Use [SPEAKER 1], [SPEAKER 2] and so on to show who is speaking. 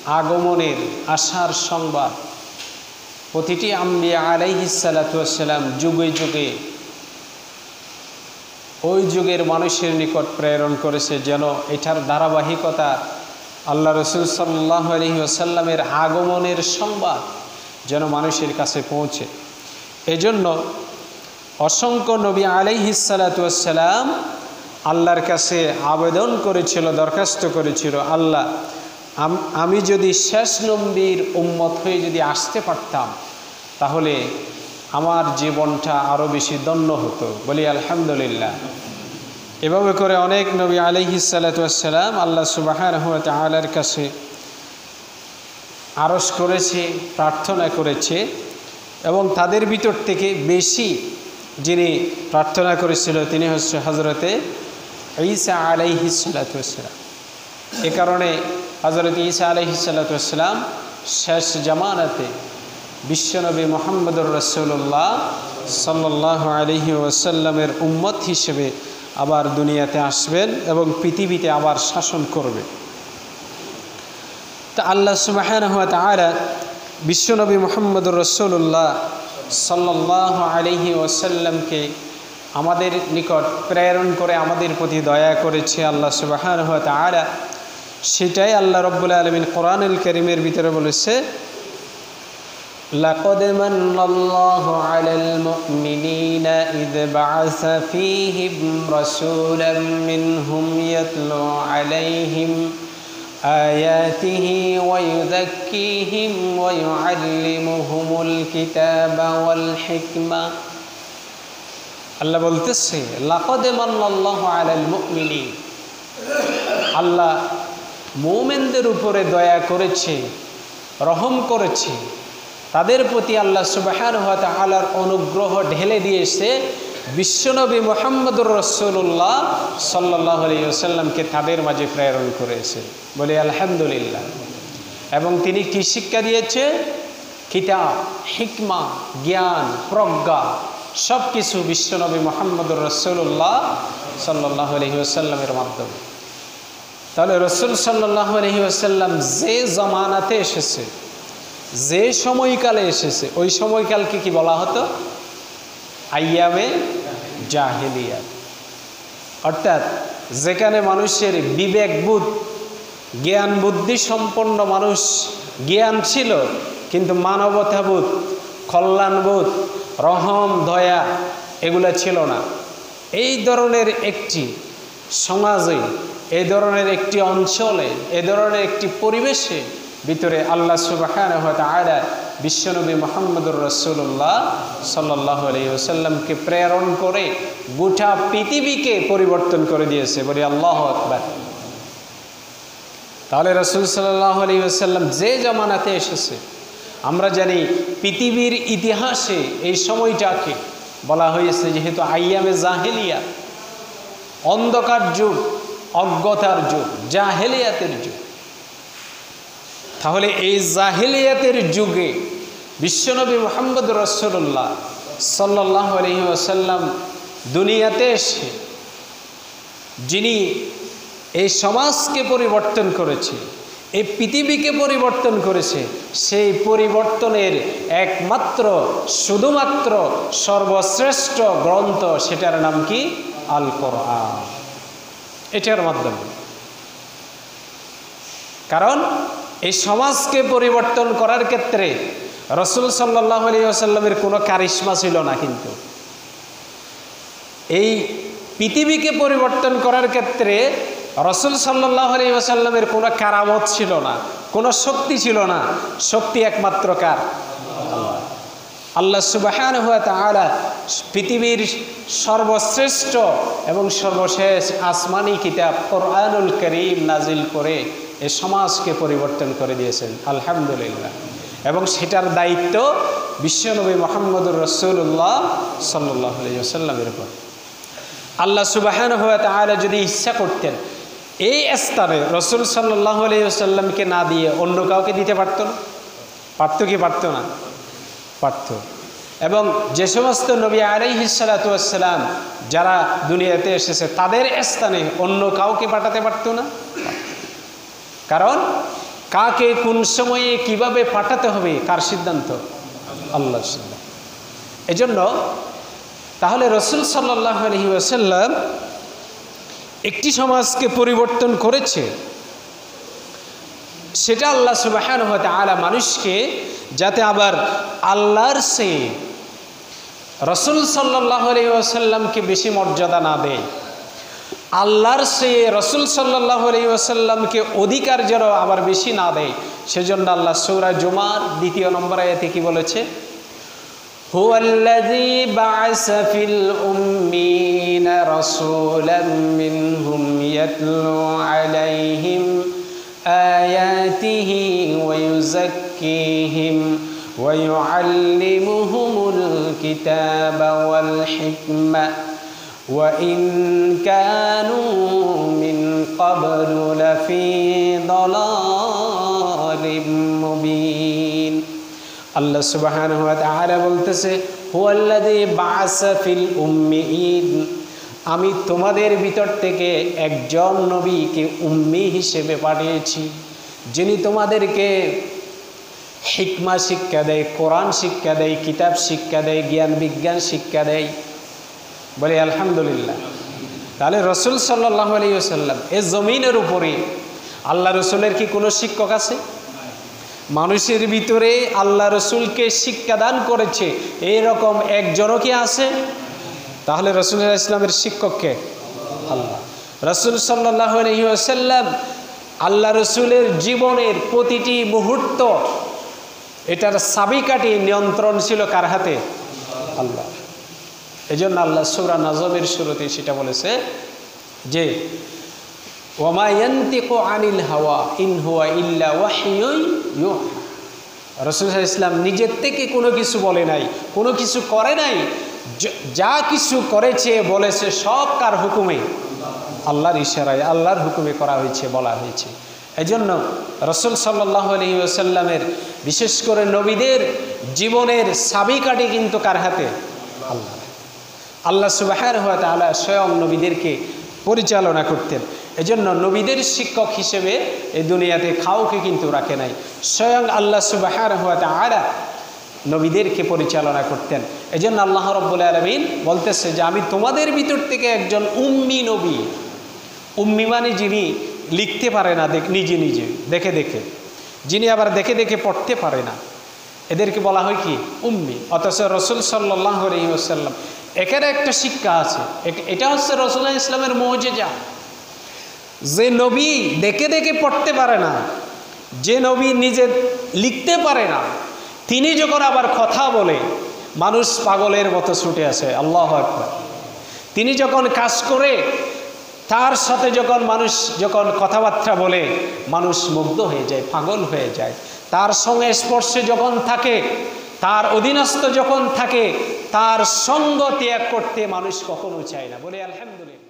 [SPEAKER 1] আগমনের আসার সংবাদ প্রতিটি আম্বিয়া আলাইহিস সালাতু ওয়াস সালাম যুগে যুগে ওই যুগের মানুষের নিকট প্রেরণ করেছে, যেন এটার ধারাবাহিকতা আল্লাহ রাসূল সাল্লাল্লাহু আলাইহি ওয়াসাল্লামের আগমনের সংবাদ যেন মানুষের কাছে পৌঁছে। এজন্য অসংখ্য নবী আলাইহিস সালাতু ওয়াস সালাম আল্লাহর কাছে আবেদন করেছিল, দরখাস্ত করেছিল, আল্লাহ আমি যদি শেষ নবীর উম্মত হয়ে যদি আসতে পারতাম তাহলে আমার জীবনটা আরও বেশি ধন্য হতো। বলি আলহামদুলিল্লাহ। এভাবে করে অনেক নবী আলাইহিস সালাতু ওয়াস সালাম আল্লাহ সুবহানাহু ওয়া তাআলার কাছে আরজ করেছে, প্রার্থনা করেছে, এবং তাদের ভিতর থেকে বেশি যিনি প্রার্থনা করেছিল তিনি হচ্ছে হযরতে ঈসা আলাইহিস সালাতু ওয়াস সালাম। এ কারণে হযরত ঈসা আলাইহিস সালাতু ওয়াস সালাম শেষ জামানাতে বিশ্বনবী মুহাম্মদুর রাসূলুল্লাহ সাল্লাল্লাহু আলাইহি ওয়াসাল্লামের উম্মত হিসেবে আবার দুনিয়াতে আসবেন এবং পৃথিবীতে আবার শাসন করবে। তা আল্লাহ সুবহানাহু ওয়া তাআলা বিশ্বনবী মুহাম্মদুর রাসূলুল্লাহ সাল্লাল্লাহু আলাইহি ওয়াসাল্লামকে আমাদের নিকট প্রেরণ করে আমাদের প্রতি দয়া করেছে আল্লাহ সুবহানাহু ওয়া তাআলা। সেটাই আল্লাহ রাব্বুল আলামিন কোরআনুল কারীমের ভিতরে বলেছে, লাকাদ মান্নাল্লাহু আলাল মুমিনিনা ইয বা'আসা ফীহিম রাসূলাম মিনহুম ইয়াতলু আলাইহিম আয়াতিহি ওয়া ইউযাক্কিহিম ওয়া ইউআল্লিমুহুমুল কিতাবা ওয়াল হিকমা। আল্লাহ বলতেছে, লাকাদ মান্নাল্লাহু আলাল মুমিনিন, আল্লাহ মুমিনদের উপরে দয়া করেছে, রহম করেছে, তাদের প্রতি আল্লাহ সুবহানাহু ওয়া তাআলার অনুগ্রহ ঢেলে দিয়েছে। বিশ্বনবী মুহাম্মদুর রাসূলুল্লাহ সাল্লাল্লাহু আলাইহি ওয়াসাল্লামকে তাদের মাঝে প্রেরণ করেছে। বলি আলহামদুলিল্লাহ। এবং তিনি কি শিক্ষা দিয়েছে? কিতাব, হিকমা, জ্ঞান, প্রজ্ঞা সব কিছু বিশ্বনবী মুহাম্মদুর রাসূলুল্লাহ সাল্লাল্লাহু আলাইহি ওয়াসাল্লামের মাধ্যমে। তাহলে রাসূল সাল্লাল্লাহু আলাইহি ওয়াসাল্লাম যে জামানাতে এসেছে, যে সময়কালে এসেছে, ওই সময়কালকে কি বলা হতো? আইয়ামে জাহেলিয়া। অর্থাৎ যেখানে মানুষের বিবেকবোধ, জ্ঞান বুদ্ধি সম্পন্ন মানুষ জ্ঞান ছিল, কিন্তু মানবতাবোধ, কল্যাণবোধ, রহম, দয়া এগুলো ছিল না। এই ধরনের একটি সমাজে, এই ধরনের একটি অঞ্চলে, এই ধরনের একটি পরিবেশে ভিতরে আল্লাহ সুবহানাহু ওয়া তাআলা বিশ্বনবী মুহাম্মদুর রাসূলুল্লাহ সাল্লাল্লাহু আলাইহি ওয়াসাল্লামকে প্রেরণ করে গোটা পৃথিবীকে পরিবর্তন করে দিয়েছে। বলি আল্লাহু আকবার। তাহলে রাসূল সাল্লাল্লাহু আলাইহি ওয়াসাল্লাম যে জামানাতে এসেছে, আমরা জানি পৃথিবীর ইতিহাসে এই সময়টাকে বলা হয়েছে যেহেতু আইয়ামে জাহেলিয়া, অন্ধকার যুগ, অজ্ঞতার যুগ, জাহেলিয়াতের যুগ। তাহলে এই জাহেলিয়াতের যুগে বিশ্বনবী মুহাম্মদুর রাসূলুল্লাহ সাল্লাল্লাহু আলাইহি ওয়াসাল্লাম দুনিয়াতে এসে যিনি এই সমাজকে পরিবর্তন করেছে, এই পৃথিবীকে পরিবর্তন করেছে, সেই পরিবর্তনের একমাত্র শুধুমাত্র সর্বশ্রেষ্ঠ গ্রন্থ, সেটার নাম কি? আল কোরআন। এটার মাধ্যমে, কারণ এই সমাজকে পরিবর্তন করার ক্ষেত্রে রাসূল সাল্লাল্লাহু আলাইহি ওয়াসাল্লামের কোনো কারিশমা ছিল না, কিন্তু এই পৃথিবীকে পরিবর্তন করার ক্ষেত্রে রাসূল সাল্লাল্লাহু আলাইহি ওয়াসাল্লামের কোনো কারামত ছিল না, কোনো শক্তি ছিল না। শক্তি একমাত্র কার? আল্লাহ। আল্লাহ সুবহানাহু ওয়া তাআলা পৃথিবীর সর্বশ্রেষ্ঠ এবং সর্বশেষ আসমানি কিতাব কোরআনুল কারীম নাজিল করে এই সমাজকে পরিবর্তন করে দিয়েছেন, আলহামদুলিল্লাহ। এবং সেটার দায়িত্ব বিশ্বনবী মুহাম্মদুর রাসূলুল্লাহ সাল্লাল্লাহু আলাইহি ওয়াসাল্লামের উপর। আল্লাহ সুবহানাহু ওয়া তাআলা যদি ইচ্ছা করতেন এই স্থানে রাসূল সাল্লাল্লাহু আলাইহি ওয়াসাল্লামকে না দিয়ে অন্য কাউকে দিতে পারত না? পারত কি পারত না? পারত। এবং যে সমস্ত নবী আলাইহিস সালাতু ওয়াস সালাম যারা দুনিয়াতে এসেছে তাদের স্থানে অন্য কাউকে পাঠাতে পারত না? কারণ কাকে কোন সময়ে কিভাবে পাঠাতে হবে কার সিদ্ধান্ত? আল্লাহর সিদ্ধান্ত। এজন্য তাহলে রাসূল সাল্লাল্লাহু আলাইহি ওয়াসাল্লাম একটি সমাজকে পরিবর্তন করেছে, সেটা আল্লাহ সুবহানাহু ওয়া তাআলা মানুষকে যাতে আবার আল্লাহর চেয়ে রাসূল সাল্লাল্লাহু আলাইহি ওয়াসাল্লামকে বেশি মর্যাদা না দেয়, আল্লাহর চেয়ে রাসূল সাল্লাল্লাহু আলাইহি ওয়াসাল্লামকে অধিকার যেন আবার বেশি না দেয়, সেজন্য আল্লাহ সূরা জুমার 2 নম্বর আয়াতে কি বলেছে? হুয়াল্লাযী বা'আসা ফিল উম্মিয়িনা রাসূলাম মিনহুম ইয়াতলু আলাইহিম আয়াতিহি ওয়া ইউযাক্কিহিম ওয়া ইউআল্লিমুহুমুল কিতাবা ওয়াল হিকমা ওয়া ইন কানু মিন ক্বাবলু লাফি দালালিম মুবিন। আল্লাহ সুবহানাহু ওয়া তাআলা বলতেছে, হুয়াল্লাযী বা'আসা ফিল উম্মিয়িন, আমি তোমাদের ভিতর থেকে একজন নবীকে উম্মি হিসেবে পাঠিয়েছি, যিনি তোমাদেরকে হিকমা শিক্ষা দেয়, কোরআন শিক্ষা দেয়, কিতাব শিক্ষা দেয়, জ্ঞান বিজ্ঞান শিক্ষা দেয়। বলে আলহামদুলিল্লাহ। তাহলে রাসূল সাল্লাল্লাহু আলাইহি ওয়াসাল্লাম এই জমিনের উপরে আল্লাহ রসুলের কি কোনো শিক্ষক আছে? মানুষের ভিতরে আল্লাহ রসুলকে শিক্ষাদান করেছে এইরকম একজনও কি আছে? তাহলে রাসূলুল্লাহ ইসলামের শিক্ষককে আল্লাহ। রাসূল সাল্লাল্লাহু আলাইহি ওয়াসাল্লাম আল্লাহ রসুলের জীবনের প্রতিটি মুহূর্ত এটার চাবিকাঠি নিয়ন্ত্রণ ছিল কার হাতে? আল্লাহ। এজন্য আল্লাহ সূরা নাজমের শুরুতে সেটা বলেছে যে ওয়ামা ইয়ানতিকু আনিল হাওয়া ইন হুয়া ইল্লা ওয়াহয়ুন ইউহা। রাসূলুল্লাহ ইসলাম নিজের থেকে কোনো কিছু বলে নাই, কোনো কিছু করে নাই, যা কিছু করেছে বলেছে সব কার হুকুমে? আল্লাহর ইশারায়, আল্লাহর হুকুমে করা হয়েছে, বলা হয়েছে। এজন্য রাসূল সাল্লাল্লাহু আলাইহি ওয়াসাল্লামের বিশেষ করে নবীদের জীবনের চাবিকাঠি কিন্তু কার হাতে? আল্লাহ। আল্লাহ সুবহানাহু ওয়া তাআলা স্বয়ং নবীদেরকে পরিচালনা করতেন। এজন্য নবীদের শিক্ষক হিসেবে এই দুনিয়াতে কাউকে কিন্তু রাখে নাই, স্বয়ং আল্লাহ সুবহানাহু ওয়া তাআলা নবীদেরকে পরিচালনা করতেন। এজন্য আল্লাহ রাব্বুল আলামিন বলতেছে যে আমি তোমাদের ভিতর থেকে একজন উম্মি নবী। উম্মি মানে যিনি লিখতে পারে না নিজে নিজে দেখে দেখে, যিনি আবার দেখে দেখে পড়তে পারে না, এদেরকে বলা হয় কি? উম্মি। অথচ রাসূল সাল্লাল্লাহু আলাইহি ওয়াসাল্লাম এখানে একটা শিক্ষা আছে, এটা হচ্ছে রাসূলুল্লাহ ইসলামের মুজিজা। যে নবী দেখে দেখে পড়তে পারে না, যে নবী নিজে লিখতে পারে না, তিনি যখন আবার কথা বলে মানুষ পাগলের মতো ছুটে আসে। আল্লাহু আকবার। তিনি যখন কাজ করে তার সাথে যখন মানুষ যখন কথাবার্তা বলে মানুষ মুগ্ধ হয়ে যায়, পাগল হয়ে যায়। তার সঙ্গে স্পর্শে যখন থাকে, তার অধীনস্থ যখন থাকে, তার সঙ্গ ত্যাগ করতে মানুষ কখনো চায় না। বলে আলহামদুলিল্লাহ।